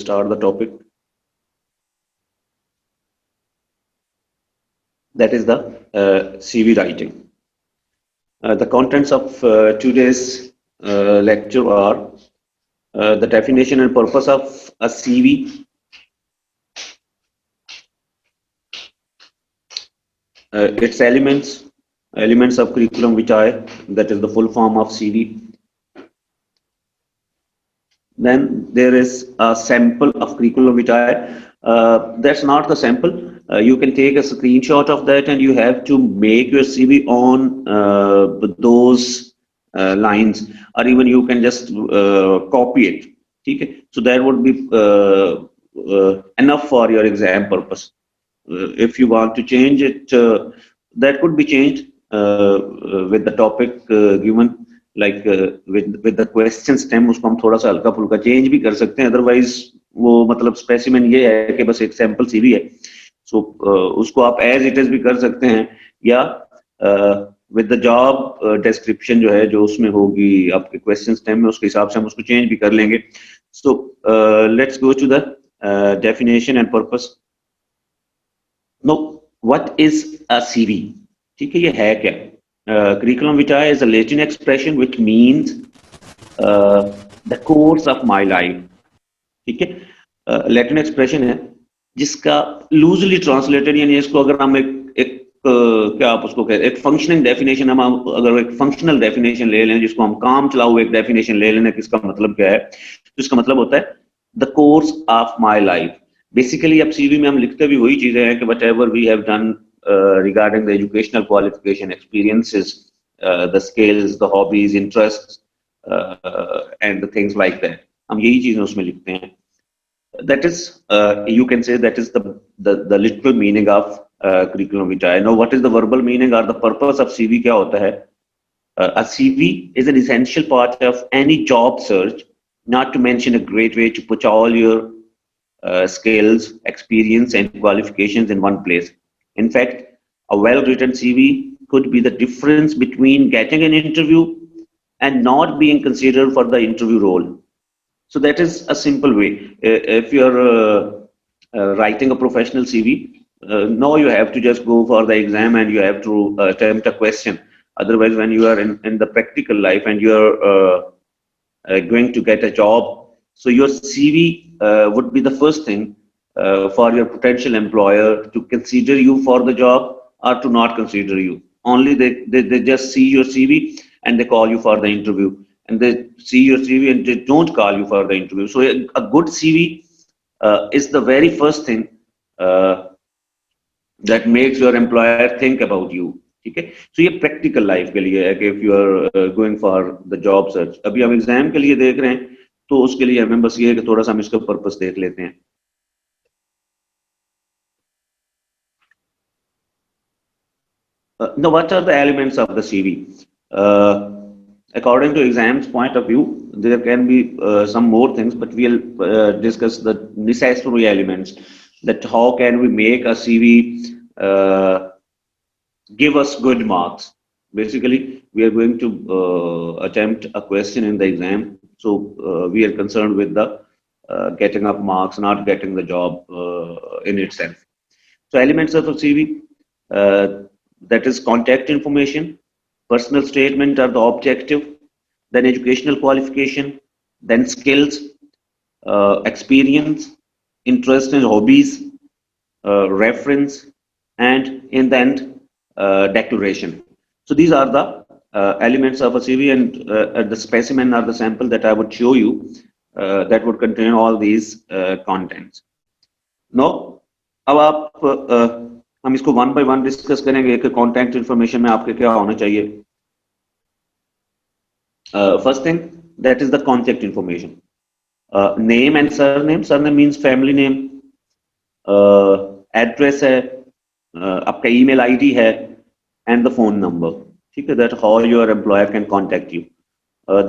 start the topic. That is the CV writing. The contents of today's lecture are the definition and purpose of a CV, its elements of curriculum vitae, that is the full form of CV. Then there is a sample of curriculum vitae. That's not the sample. You can take a screenshot of that and you have to make your CV on those lines, or even you can just copy it. Okay? So that would be enough for your exam purpose. If you want to change it, that could be changed with the topic given. Like with the question stem उसको हम थोड़ा सा हल्का फुल्का change भी कर सकते हैं, अदरवाइज वो मतलब स्पेसिमेन ये है कि बस एक सैंपल सीवी है, सो उसको आप एज इट इज भी कर सकते हैं, या विद द जॉब डिस्क्रिप्शन जो है जो उसमें होगी आपके क्वेश्चन स्टेम में, उसके हिसाब से हम उसको चेंज भी कर लेंगे. So let's go to the definition and purpose. No, what is a CV? ठीक है, ये है क्या? Curriculum vitae is a Latin expression which means the course of my life. ठीक है, Latin expression है जिसका loosely translated, यानी इसको अगर हम एक क्या आप उसको कहते हैं, एक फंक्शनिंग डेफिनेशन, हम अगर एक फंक्शनल डेफिनेशन ले लें, जिसको हम काम चलाओ एक डेफिनेशन ले लें कि इसका मतलब क्या है, तो इसका मतलब होता है the course of my life. Basically अब सीवी में हम लिखते भी वही चीजें हैं कि whatever we have done regarding the educational qualification, experiences, the skills, the hobbies, interests, and the things like that. हम यही चीजें उसमें लिखते हैं. That is, you can say that is the literal meaning of curriculum vitae. Now, what is the verbal meaning or the purpose of CV? क्या होता है? A CV is an essential part of any job search, not to mention a great way to put all your skills, experience, and qualifications in one place. In fact, a well-written CV could be the difference between getting an interview and not being considered for the interview role. So that is a simple way. If you're writing a professional CV, now you have to just go for the exam and you have to attempt a question. Otherwise, when you are in the practical life and you're going to get a job, so your CV would be the first thing for your potential employer to consider you for the job or to not consider you. Only they just see your CV and they call you for the interview, and they see your CV and they don't call you for the interview. So a good CV is the very first thing that makes your employer think about you. ठीक है, so ये practical life के लिए है कि if you are going for the job search. अभी हम exam के लिए देख रहे हैं, तो उसके लिए हमें बस ये है कि थोड़ा सा हम इसका पर्पस देख लेते हैं. Now, what are the elements of the CV? According to exams point of view, there can be some more things, but we'll discuss the necessary elements. That how can we make a CV give us good marks? Basically, we are going to attempt a question in the exam, so we are concerned with the getting of marks, not getting the job in itself. So elements of a CV. That is contact information, personal statement or the objective, then educational qualification, then skills, experience, interest and hobbies, reference, and in the end, declaration. So these are the elements of a CV, and the specimen or the sample that I would show you that would contain all these contents. Now, अब आप हम इसको one by one discuss करेंगे कि contact information में आपके क्या होना चाहिए. First thing, that is the contact information. Name and surname. Surname means family name. Address है, आपका ईमेल आईडी है, एंड द फोन नंबर. ठीक है, that how your employer can contact you.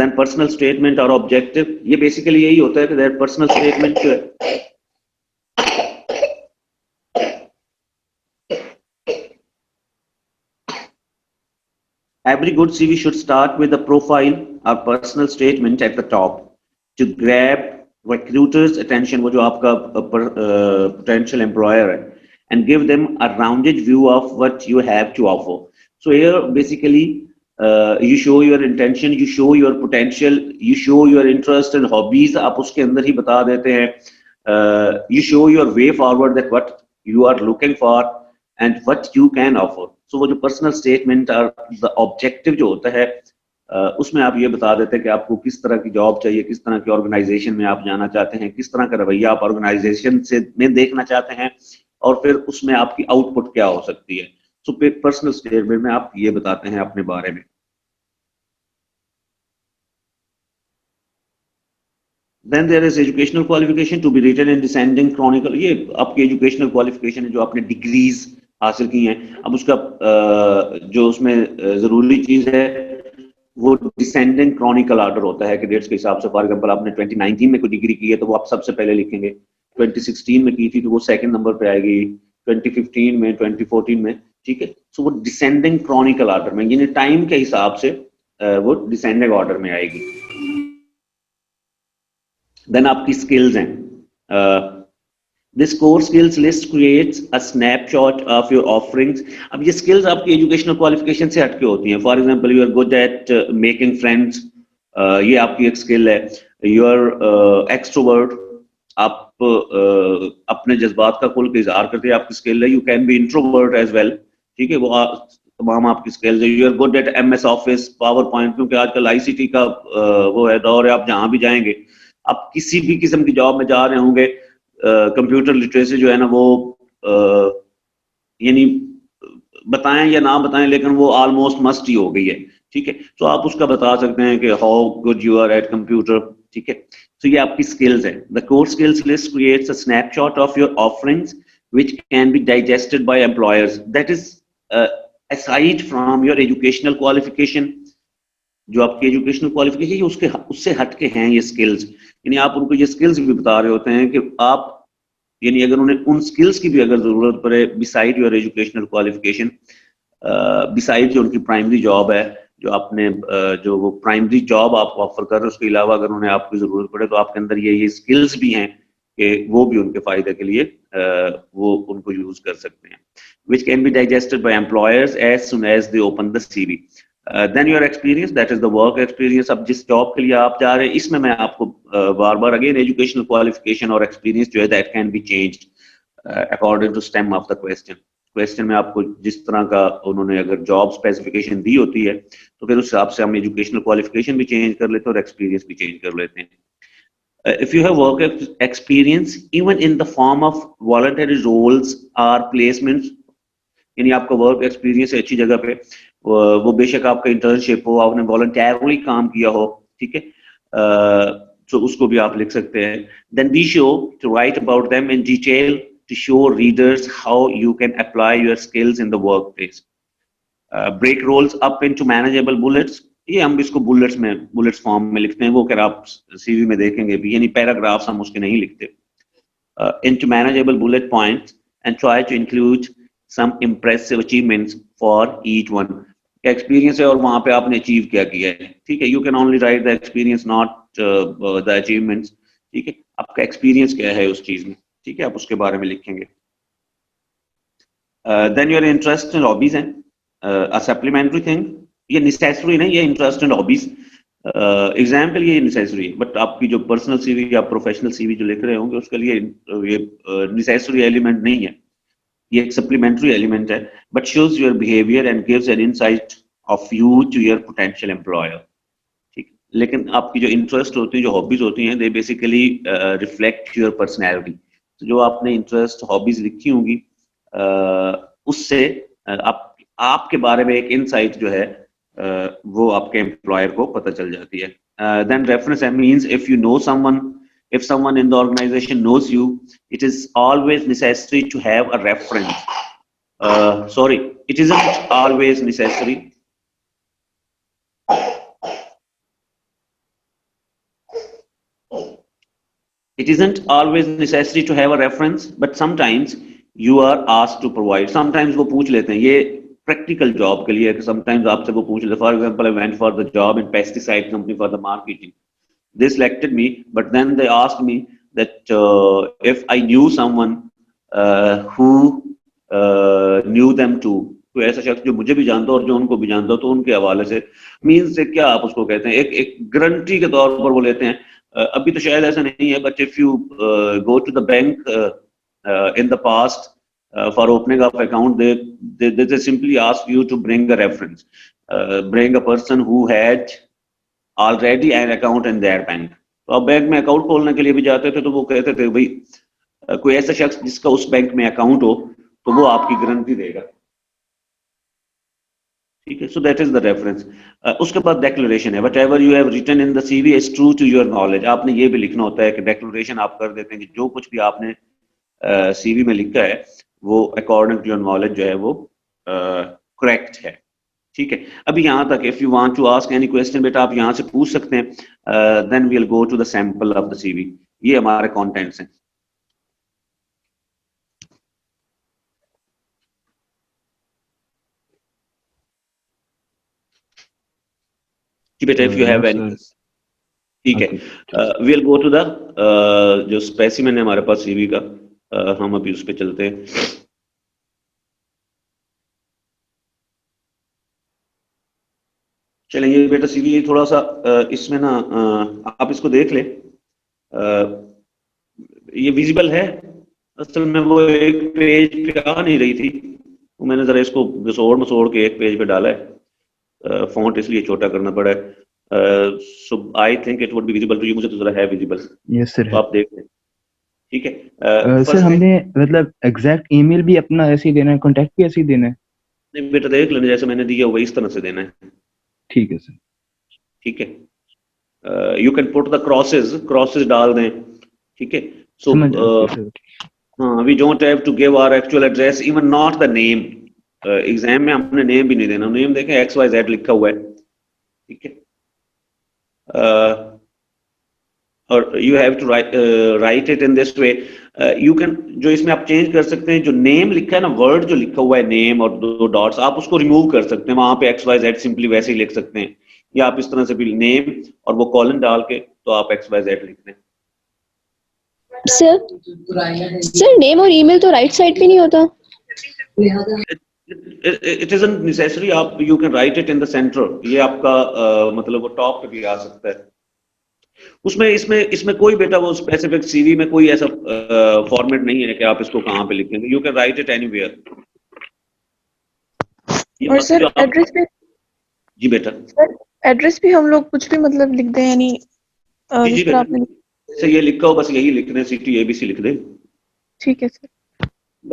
Then personal statement और objective. ये basically यही होता है कि दैट पर्सनल स्टेटमेंट जो है, every good CV should start with a profile or personal statement at the top to grab recruiters attention, वो जो आपका पोटेंशियल एम्प्लॉयर है, and give them a rounded view of what you have to offer. So here basically you show your intention, you show your potential, you show your interest and hobbies, आप उसके अंदर ही बता देते हैं. You show your way forward, that what you are looking for and what you can offer. So वो जो personal statement और the objective जो होता है उसमें आप ये बता देते हैं कि आपको किस तरह की जॉब चाहिए, किस तरह की ऑर्गेनाइजेशन में आप जाना चाहते हैं, किस तरह का रवैया आप ऑर्गेनाइजेशन से में देखना चाहते हैं, और फिर उसमें आपकी आउटपुट क्या हो सकती है. सो पर्सनल स्टेटमेंट में आप ये बताते हैं अपने बारे में. Then there is educational qualification to be written in descending chronicle. ये आपकी एजुकेशनल क्वालिफिकेशन है जो आपने डिग्रीज हासिल की हैं. अब उसका जो उसमें जरूरी चीज है वो डिसेंडिंग क्रॉनिकल ऑर्डर होता है कि डेट्स के हिसाब से. फॉर एग्जांपल आपने 2019 में कोई डिग्री की है तो वो आप सबसे पहले लिखेंगे. 2016 में की थी तो वो सेकंड नंबर पे आएगी, 2015 में, 2014 में. ठीक है. सो वो डिसेंडिंग क्रॉनिकल ऑर्डर में, यानी टाइम के हिसाब से वो डिसेंडिंग ऑर्डर में आएगी. देन आपकी स्किल्स हैं. This core skills list creates a snapshot of your offerings. अब ये स्किल्स आपकी एजुकेशनल क्वालिफिकेशन से हटके होती हैं. For example you are good at making friends, ये आपकी एक स्किल है. यू आर एक्सट्रोवर्ट, आप अपने जज्बात का खुल के इजहार करते हैं, आपकी स्किल है. You can be introvert as well. ठीक है, वो तमाम आपकी स्किल्स है. You are good at MS office, PowerPoint, क्योंकि आजकल आईसीटी का वो है दौर है. आप जहां भी जाएंगे, आप किसी भी किस्म की जॉब में जा रहे होंगे, कंप्यूटर लिटरेसी जो है ना वो यानी बताएं या ना बताएं लेकिन वो ऑलमोस्ट मस्ट ही हो गई है. ठीक है. तो आप उसका बता सकते हैं कि how good you are at computer. ठीक है. तो ये आपकी स्किल्स है. The core skills list creates a snapshot of your offerings which can be digested by employers. That is aside from your educational qualification. जो आपकी एजुकेशनल क्वालिफिकेशन है उसके उससे हटके हैं ये स्किल्स. यानी आप उनको ये स्किल्स भी बता रहे होते हैं कि आप, यानी अगर उन्हें उन स्किल्स की भी अगर जरूरत पड़े beside your educational qualification, beside जो उनकी प्राइमरी जॉब है, जो आपने जो वो प्राइमरी जॉब आप ऑफर कर रहे हैं, उसके अलावा अगर उन्हें आपकी जरूरत पड़े तो आपके अंदर ये स्किल्स भी हैं कि वो भी उनके फायदे के लिए वो उनको यूज कर सकते हैं. Which can be digested by employers as soon as they open the CV. Then your experience, that is the work experience. अब जिस जॉब के लिए आप जा रहे हैं, इसमें मैं आपको बार बार अगेन एजुकेशनल क्वालिफिकेशन और एक्सपीरियंस जो है that can be changed according to stem of the question. Question में आपको जिस तरह का उन्होंने अगर जॉब स्पेसिफिकेशन दी होती है तो फिर उस हिसाब से हम एजुकेशनल क्वालिफिकेशन भी चेंज कर लेते हैं और एक्सपीरियंस भी चेंज कर लेते हैं. If you have work experience even in the form of voluntary roles or placements, यानी आपका वर्क एक्सपीरियंस है अच्छी जगह पे, वो बेशक आपका इंटर्नशिप हो, आपने वॉलंटियरली काम किया हो. ठीक है. तो उसको भी आप लिख सकते हैं. Then be sure to write about them in detail to show readers how you can apply your skills in the workplace. Break roles up into manageable bullets. ये हम इसको बुलेट्स फॉर्म में लिखते हैं. वो अगर आप सीवी में देखेंगे भी, यानी पैराग्राफ्स हम उसके नहीं लिखते. Into manageable bullet points and try to include some impressive achievements for each one. Experience है और वहां पे आपने अचीव क्या किया है. ठीक है. You can only right the experience, not the achievements. ठीक है. आपका एक्सपीरियंस क्या है उस चीज में. ठीक है. आप उसके बारे में लिखेंगे. Then your interest and hobbies हैं अ सप्लीमेंट्री थिंग. ये नेसेसरी नहीं, ये इंटरेस्ट एंड हॉबीज एग्जाम के लिए ये नेसेसरी है, बट आपकी जो पर्सनल सीवी या प्रोफेशनल सीवी जो लिख रहे होंगे उसके लिए ये नेसेसरी एलिमेंट नहीं है, ये एक सप्लीमेंट्री एलिमेंट है. But shows your behaviour and gives an insight of you to your potential employer. ठीक. लेकिन आपकी जो इंटरेस्ट होती है, जो हॉबीज होती हैं, they basically reflect your personality. तो जो आपने इंटरेस्ट हॉबीज लिखी होंगी उससे आपके बारे में एक इनसाइट जो है वो आपके एम्प्लॉयर को पता चल जाती है. Then reference means if you know someone, if someone in the organization knows you, it is always necessary to have a reference. Sorry, it isn't always necessary. It isn't always necessary to have a reference, but sometimes you are asked to provide. Sometimes वो पूछ लेते हैं, ये practical job के लिए, sometimes आपसे वो पूछ लेते हैं. For example, I went for the job in pesticide company for the marketing. they selected me, but then they asked me that if I knew someone who knew them too, कोई ऐसा शख्स जो मुझे भी जानता हो और जो उनको भी जानता हो, तो उनके हवाले से मीन्स से क्या आप उसको कहते हैं, एक गारंटी के तौर पर वो लेते हैं। अभी तो शायद ऐसा नहीं है, but if you go to the bank in the past for opening of account, they simply ask you to bring a reference, bring a person who had already an account in their bank। तो आप bank में account खोलने के लिए भी जाते थे तो वो कहते थे भाई कोई ऐसा शख्स जिसका उस बैंक में अकाउंट हो तो वो आपकी गारंटी देगा, ठीक है। So that is the reference. उसके बाद डेक्लेरेशन है, whatever you have written in the CV is true to your knowledge. आपने ये भी लिखना होता है कि डेक्लेरेशन आप कर देते हैं कि जो कुछ भी आपने सीवी में लिखा है वो अकॉर्डिंग टू योर नॉलेज जो है वो करेक्ट है, ठीक है। अभी यहाँ तक if you want to ask any question बेटा आप यहाँ से पूछ सकते हैं, then we will go to the sample of the CV. ये हमारे कंटेंट्स हैं। जी बेटा इफ यू हैव एनी, ठीक है। We will go to the जो स्पेसिमेन है हमारे पास सीवी का, हम अभी उस पर चलते हैं। चलेंगे बेटा सीवी थोड़ा सा इसमें ना आप इसको देख ले, ये विजिबल है। असल में वो एक पेज पे आ नहीं रही थी, तो मैंने जरा इसको घसोड़ मसोड़ के एक पेज पे डाला है, फॉन्ट इसलिए छोटा करना पड़ा है। So I think it would be visible to you, मुझे तो जरा है विजिबल। यस सर, तो आप देख लें, ठीक है। सर हमने मतलब एग्जैक्ट ईमेल भी अपना ऐसे ही देना है, कॉन्टैक्ट भी ऐसे ही देना है? नहीं बेटा देख लेना, जैसे मैंने दिया वही इस तरह से देना है, ठीक है सर, ठीक है। You can put the crosses डाल दें, ठीक है। So we don't have to give our actual address, even not the name. Exam में हमने नेम भी नहीं देना, नेम देखें XYZ लिखा हुआ है, ठीक है। और you have to write it in this way. You can, जो इसमें आप चेंज कर सकते हैं, जो नेम लिखा है ना, वर्ड जो लिखा हुआ है नेम और दो डॉट्स, आप उसको रिमूव कर सकते हैं, वहां पे XYZ सिंपली वैसे ही लिख सकते हैं, या आप इस तरह से भी नेम और वो कॉलन डाल के तो आप XYZ लिख दें। सर नेम और ईमेल तो राइट साइड पे नहीं होता? इट इजंट नेसेसरी, आप you can right it in the centre, ये आपका मतलब वो टॉप पे भी आ सकता है। उसमें इसमें कोई बेटा वो स्पेसिफिक सीवी में कोई ऐसा फॉर्मेट नहीं है कि आप इसको कहाँ पे लिखेंगे, you can right it anywhere. और सर एड्रेस पे? जी बेटा सर एड्रेस भी हम लोग कुछ भी मतलब लिख दें, यानी जी बेटा से ये लिखा हो बस यही लिख दें, सिटी ABC लिख दें, ठीक है सर।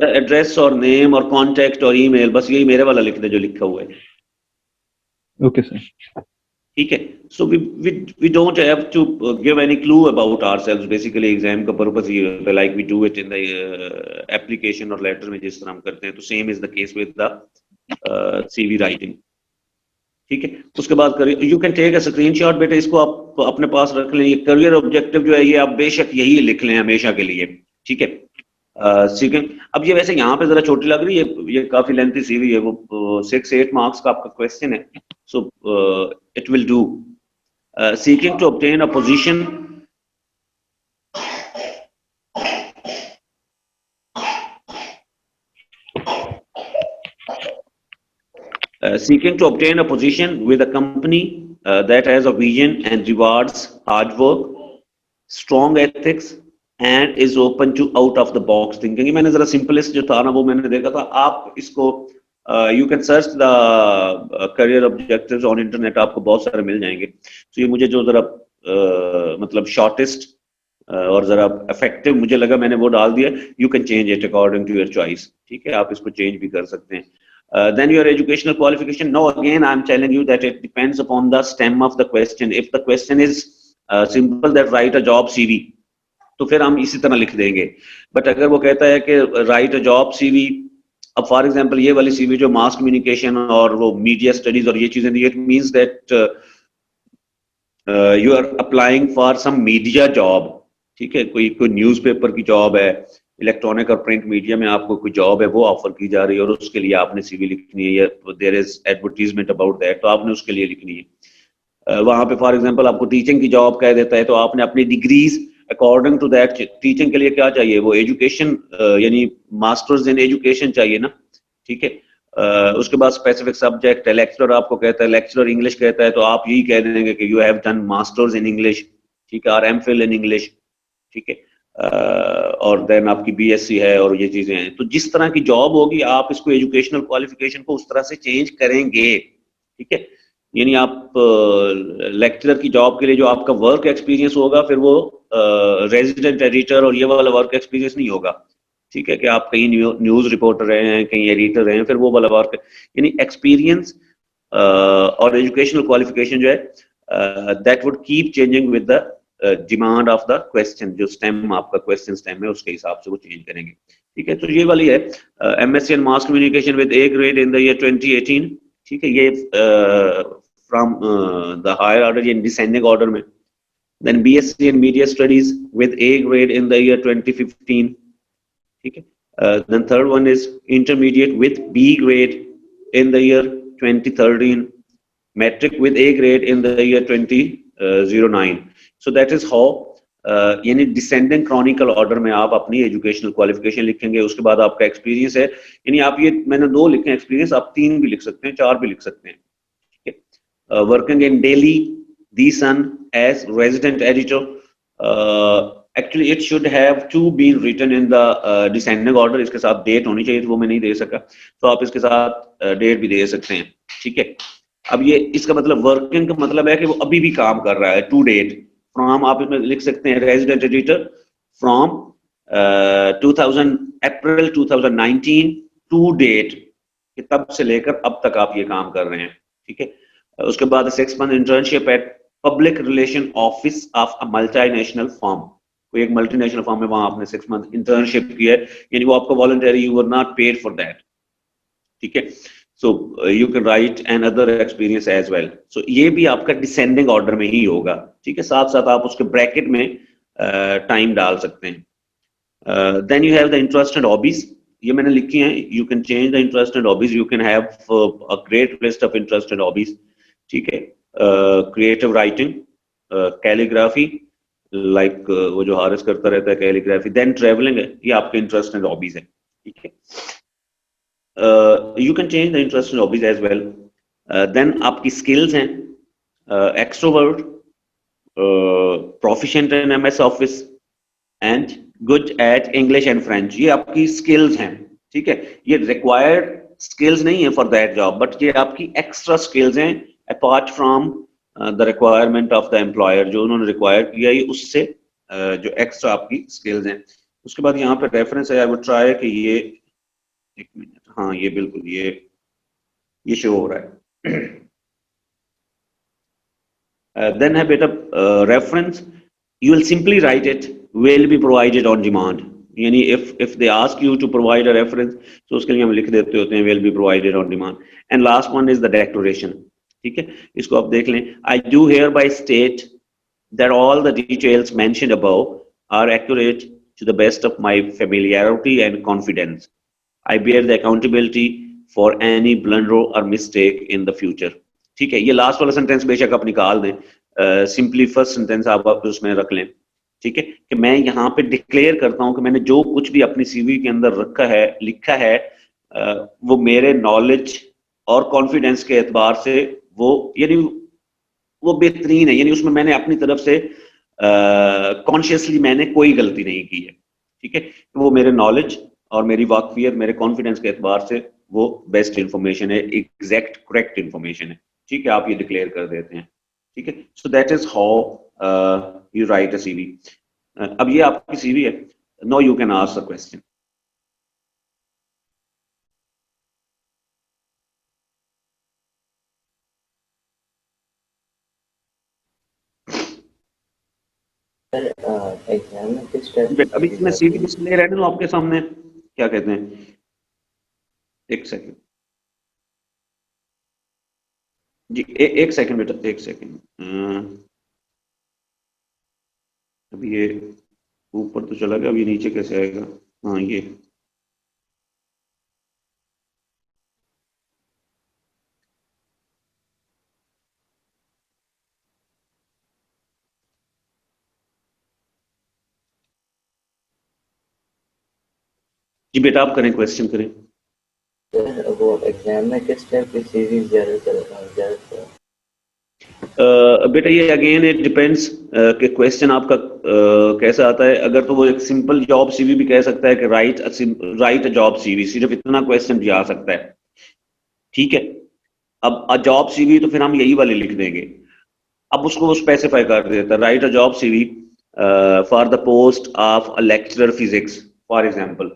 एड्रेस और नेम और कांटेक्ट और ईमेल, बस यही मेरे वाला लिख दें जो लिखा हुआ है। ओके सर, ठीक है। So we don't have to give any clue about ourselves. Basically exam का पर्पस ये होता है, like we do it in the application और लेटर में जिस तरह हम करते हैं, तो same is the case with the CV writing, ठीक है। उसके बाद करिए, you can take a screenshot बेटा, इसको आप अपने पास रख लें। ये करियर ऑब्जेक्टिव जो है ये आप बेशक यही लिख लें हमेशा के लिए, ठीक है। सेकंड, अब ये वैसे यहाँ पे जरा छोटी लग रही है, ये काफी लेंथी सीवी है, वो 6-8 मार्क्स का आपका क्वेश्चन है, so it will do. Seeking to obtain a position, seeking to obtain a position with a company that has a vision and rewards hard work, strong ethics and is open to out of the box thinking। मैंने जरा simplest जो था ना वो मैंने देखा था, आप इसको you can search the career objectives on internet, आपको बहुत सारे मिल जाएंगे। तो ये मुझे जो जरा मतलब शॉर्टेस्ट और जरा इफेक्टिव मुझे लगा, मैंने वो डाल दिया। You can change it according to your choice, ठीक है, आप इसको चेंज भी कर सकते हैं। Then your educational qualification, no, again I'm telling you that it depends upon the stem of the question. If the question is simple that write a job CV, तो फिर हम इसी तरह लिख देंगे। बट अगर वो कहता है कि राइट अ जॉब CV, अब फॉर एग्जांपल ये वाली CV जो मास कम्युनिकेशन और वो मीडिया स्टडीज और ये चीजें, it means that you are applying for some media job, ठीक है, कोई न्यूज़पेपर की जॉब है, इलेक्ट्रॉनिक और प्रिंट मीडिया में आपको कोई जॉब है वो ऑफर की जा रही है और उसके लिए आपने CV लिखनी है, या there is advertisement about that, तो आपने उसके लिए लिखनी है। वहां पे फॉर एग्जांपल आपको टीचिंग की जॉब कह देता है, तो आपने अपनी degrees according to that, teaching के लिए क्या चाहिए, वो एजुकेशन यानी मास्टर्स इन एजुकेशन चाहिए ना, ठीक है। उसके बाद स्पेसिफिक सब्जेक्ट है, लेक्चरर आपको कहता है, लेक्चरर इंग्लिश कहता है, तो आप यही कह देंगे कि you have done masters in English, ठीक है, और एमफिल इन इंग्लिश, ठीक है। और देन आपकी बीएससी है और ये चीजें हैं। तो जिस तरह की जॉब होगी आप इसको एजुकेशनल क्वालिफिकेशन को उस तरह से चेंज करेंगे, ठीक है। यानी आप लेक्चरर की जॉब के लिए जो आपका वर्क एक्सपीरियंस होगा, फिर वो रेजिडेंट एडिटर और ये वाला वर्क एक्सपीरियंस नहीं होगा, ठीक है, कि आप कहीं न्यूज रिपोर्टर रहे हैं, कहीं एडिटर रहे हैं, फिर वो वाला वर्क, यानी एक्सपीरियंस और एजुकेशनल क्वालिफिकेशन जो है that would keep changing with the demand of the question, जो स्टेम आपका क्वेश्चन स्टेम है उसके हिसाब से वो चेंज करेंगे, ठीक है। तो ये वाली है MSc in mass communication with A grade in the year 2018, ठीक है। ये फ्रॉम द हायर ऑर्डर, ये डिसेंडिंग ऑर्डर में। Then BSc in media studies with A grade in the year 2015, ठीक है। Then third one is intermediate with B grade in the year 2013, metric with A grade in the year 2009. So that is how यानी descending Chronicle order में आप अपनी educational qualification लिखेंगे। उसके बाद आपका एक्सपीरियंस है, यानी आप ये मैंने 2 लिखे एक्सपीरियंस, आप 3 भी लिख सकते हैं, 4 भी लिख सकते हैं, ठीक है। Working in daily the Sun as resident editor, actually it should have to been written in the descending order, इसके साथ डेट होनी चाहिए, तो वो मैं नहीं दे सका, तो आप इसके साथ डेट भी दे सकते हैं, ठीक है। अब ये इसका मतलब वर्किंग का मतलब है कि वो अभी भी काम कर रहा है, टू डेट। फ्रॉम आप इसमें लिख सकते हैं resident editor from 2000 April 2019 to date, कि तब से लेकर अब तक आप ये काम कर रहे हैं, ठीक है। उसके बाद 6 month internship at public relation office of a multinational firm, कोई एक मल्टीनेशनल फर्म है, वहां आपने 6 मंथ इंटर्नशिप की है, यानी वो आपको voluntary, you were not paid for that, ठीक है। So you can write another experience as well. So ये भी आपका डिसेंडिंग ऑर्डर में ही होगा, ठीक है। साथ साथ आप उसके ब्रैकेट में टाइम डाल सकते हैं। Then you have the interest and hobbies, ये मैंने लिखी हैं, you can change the interest and hobbies, you can have a great list of interest and hobbies, ठीक है। क्रिएटिव राइटिंग, कैलीग्राफी, लाइक वो जो हारिस करता रहता है कैलीग्राफी, देन ट्रेवलिंग है, ये आपके इंटरेस्ट एंड हॉबीज है, ठीक है। You can change the interest and hobbies as well. Then आपकी skills हैं, extrovert, proficient in MS Office and good at English and French, ये आपकी skills हैं, ठीक है। ये required skills नहीं है for that job, but ये आपकी extra skills हैं apart from the requirement of the employer, जो उन्होंने require किया है उससे जो extra आपकी skills हैं। उसके बाद यहाँ पे reference है, I would try कि ये 1 मिनट, हाँ ये बिल्कुल ये शो हो रहा है। देन है बेटा reference, you will simply write it will be provided on demand, यानी if they ask you to provide a reference, तो उसके लिए हम लिख देते होते हैं will be provided on demand. And last one is the declaration, ठीक है, इसको आप देख लें। I do hereby state that all the details mentioned above are accurate to the best of my familiarity and confidence. I bear the accountability for any blunder or mistake in the future. ठीक है, ये last वाला sentence बेशक आप निकाल दें, simply first sentence आप उसमें रख लें, ठीक है, कि मैं यहाँ पे डिक्लेयर करता हूँ कि मैंने जो कुछ भी अपनी सीवी के अंदर रखा है, लिखा है, वो मेरे नॉलेज और कॉन्फिडेंस के एतबार से वो यानी वो बेहतरीन है, यानी उसमें मैंने अपनी तरफ से कॉन्शियसली मैंने कोई गलती नहीं की है, ठीक है। तो वो मेरे नॉलेज और मेरी वाकफियत, मेरे कॉन्फिडेंस के एतबार से वो बेस्ट इंफॉर्मेशन है, एग्जैक्ट करेक्ट इंफॉर्मेशन है, ठीक है। आप ये डिक्लेयर कर देते हैं, ठीक है। So that is how you write a CV. अब ये आपकी सीवी है, no you can ask the question. Exam में किस टाइप की अभी मैं सीरीज सीवी आती है? डिस्प्ले रहने दूं आपके सामने, क्या कहते हैं, एक सेकंड जी, एक सेकंड बेटा, एक सेकंड। अभी ये ऊपर तो चला गया, अभी नीचे कैसे आएगा, हाँ ये जी बेटा आप करें, क्वेश्चन करें। वो एग्जाम में किस टाइप की सीरीज ज्यादातर बेटा ये अगेन इट डिपेंड्स कि क्वेश्चन आपका कैसा आता है। अगर तो वो एक सिंपल जॉब सीवी भी कह सकता है कि राइट अ जॉब सीवी, सिर्फ इतना क्वेश्चन भी आ सकता है, ठीक है। अब अ जॉब सीवी तो फिर हम यही वाले लिख देंगे। अब उसको वो स्पेसिफाई कर देता है, write a job CV for the post of a lecturer physics for example,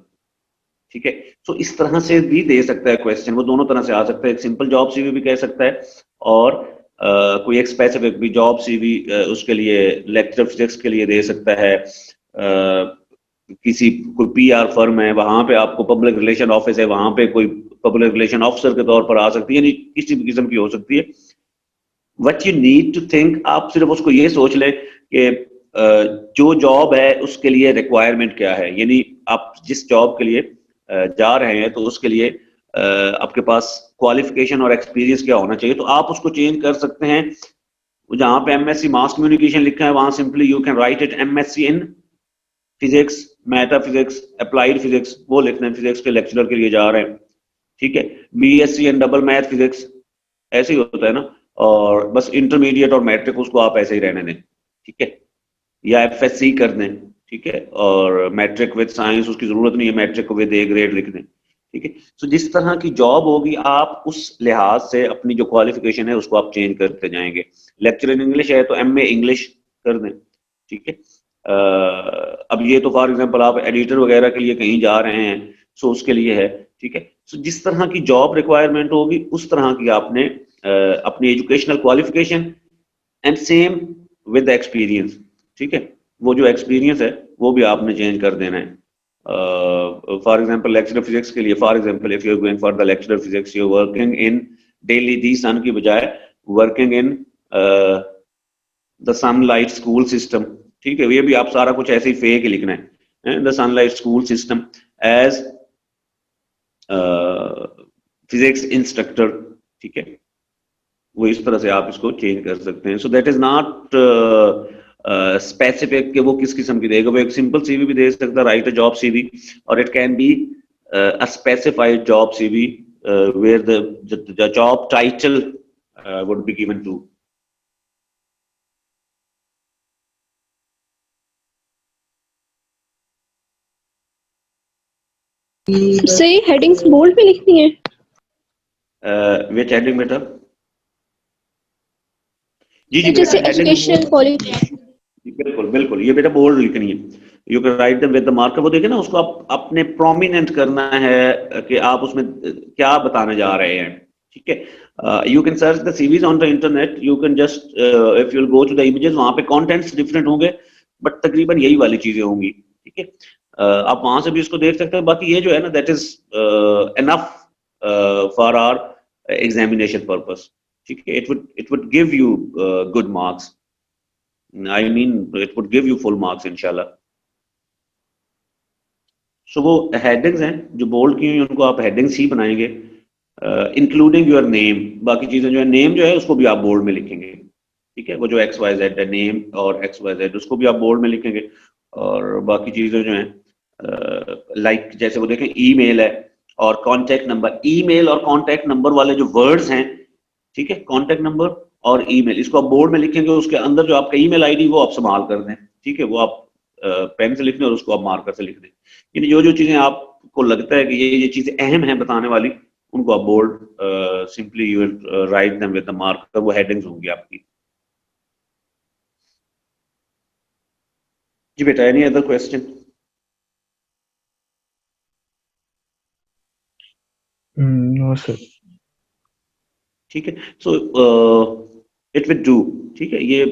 ठीक है। तो इस तरह से भी दे सकता है क्वेश्चन, वो दोनों तरह से आ सकता है। एक सिंपल जॉब सीवी भी कह सकता है और कोई एक स्पेसिफिक भी जॉब सीवी उसके लिए लेक्चर फिजिक्स के लिए दे सकता है। किसी कोई पीआर फर्म है, वहां पे आपको पब्लिक रिलेशन ऑफिस है, वहां पे कोई पब्लिक रिलेशन ऑफिसर के तौर पर आ सकती है, यानी किसी भी किस्म की हो सकती है। What you need to think, आप सिर्फ उसको ये सोच लें कि जो जॉब है उसके लिए रिक्वायरमेंट क्या है, यानी आप जिस जॉब के लिए जा रहे हैं तो उसके लिए आपके पास क्वालिफिकेशन और एक्सपीरियंस क्या होना चाहिए। तो आप उसको चेंज कर सकते हैं। जहां पे एमएससी मास कम्युनिकेशन लिखा है वहां simply you can right it MSc in physics, metaphysics, applied physics, वो लिखना है, फिजिक्स के लेक्चरर के लिए जा रहे हैं, ठीक है। BSc in double math physics, ऐसे ही होता है ना। और बस इंटरमीडिएट और मैट्रिक उसको आप ऐसे ही रहने दें, ठीक है, या एफएससी कर दें, ठीक है। और मैट्रिक विद साइंस उसकी जरूरत नहीं है, मैट्रिक को विद ए ग्रेड लिख दें, ठीक है। सो जिस तरह की जॉब होगी आप उस लिहाज से अपनी जो क्वालिफिकेशन है उसको आप चेंज करते जाएंगे। लेक्चर इन इंग्लिश है तो एमए इंग्लिश कर दें, ठीक है। अब ये तो फॉर एग्जांपल आप एडिटर वगैरह के लिए कहीं जा रहे हैं, सो उसके लिए है, ठीक है। सो जिस तरह की जॉब रिक्वायरमेंट होगी उस तरह की आपने अपनी educational qualification and same with experience, ठीक है, वो जो एक्सपीरियंस है वो भी आपने चेंज कर देना है। फॉर एग्जांपल लेक्चरर फिजिक्स के लिए, for example if you are going for the lecturer physics, you are working in daily the Sun की बजाय working in the sunlight school system, ठीक है। ये भी आप सारा कुछ ऐसे ही फेक लिखना है, the sunlight school system as physics instructor, ठीक है। वो इस तरह से आप इसको चेंज कर सकते हैं। सो दैट इज नॉट स्पेसिफिक कि वो किस किस्म की देगा। वो एक सिंपल सीवी भी दे सकता है, राइट अ जॉब सीवी, और it can be a specified job CV where the job title would be given to. सही हेडिंग्स बोल्ड में लिखनी है? विच हेडिंग बेटा? जी जी जैसे बेटा, एजुकेशनल क्वालिफिकेशन। बिल्कुल बिल्कुल, ये बेटा बोल्ड लिखनी है। You can right them with the marker. वो देखिए ना, उसको आप अपने प्रोमिनेंट करना है कि आप उसमें क्या बताने जा रहे हैं, ठीक है। You can search the CVs on the internet, you can just if you will go to the images, वहां पे कंटेंट्स डिफरेंट होंगे बट तकरीबन यही वाली चीजें होंगी, ठीक है। आप वहां से भी इसको देख सकते हैं। बाकी ये जो है ना, that is enough for our examination purpose, ठीक है। It would give you good marks, I mean, it would give you full marks inshallah. So वो हेडिंग्स हैं जो बोल्ड की हुई, उनको आप हेडिंग्स ही बनाएंगे, इंक्लूडिंग योर नेम। बाकी चीजें जो है, नेम जो है उसको भी आप बोल्ड में लिखेंगे, ठीक है। वो जो एक्स वाई जेड है, नेम और एक्स वाई जेड, उसको भी आप बोल्ड में लिखेंगे। और बाकी चीजें जो हैं लाइक जैसे वो देखें ईमेल है और कॉन्टैक्ट नंबर, ईमेल और कॉन्टैक्ट नंबर वाले जो वर्ड्स हैं, ठीक है, कॉन्टैक्ट नंबर और ईमेल, इसको आप बोर्ड में लिखेंगे। उसके अंदर जो आपका ईमेल आईडी वो आप संभाल कर दें, ठीक है। वो आप पेन से लिख दें और उसको आप मार्कर से लिख दें। यानी जो जो चीजें आपको लगता है कि ये चीजें अहम हैं बताने वाली, उनको आप bold simply you write them with the marker, वो हेडिंग्स होंगी आपकी। जी बेटा, any other question? No sir. ठीक है। सो इट विल डू, ठीक है। ये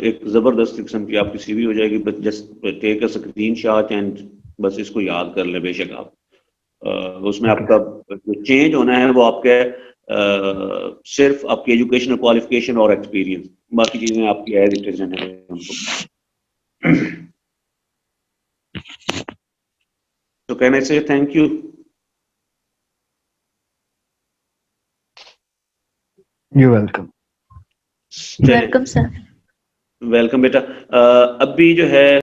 एक जबरदस्त किस्म की आपकी सीवी हो जाएगी। बस just take a screenshot and बस इसको याद कर ले बेशक आप। उसमें ओके आपका जो चेंज होना है वो आपके सिर्फ आपकी एजुकेशनल क्वालिफिकेशन और एक्सपीरियंस, बाकी चीजें आपकी एज इट इज है उनको। तो कैन आई से thank you? You welcome. Welcome sir. Welcome बेटा। अभी जो है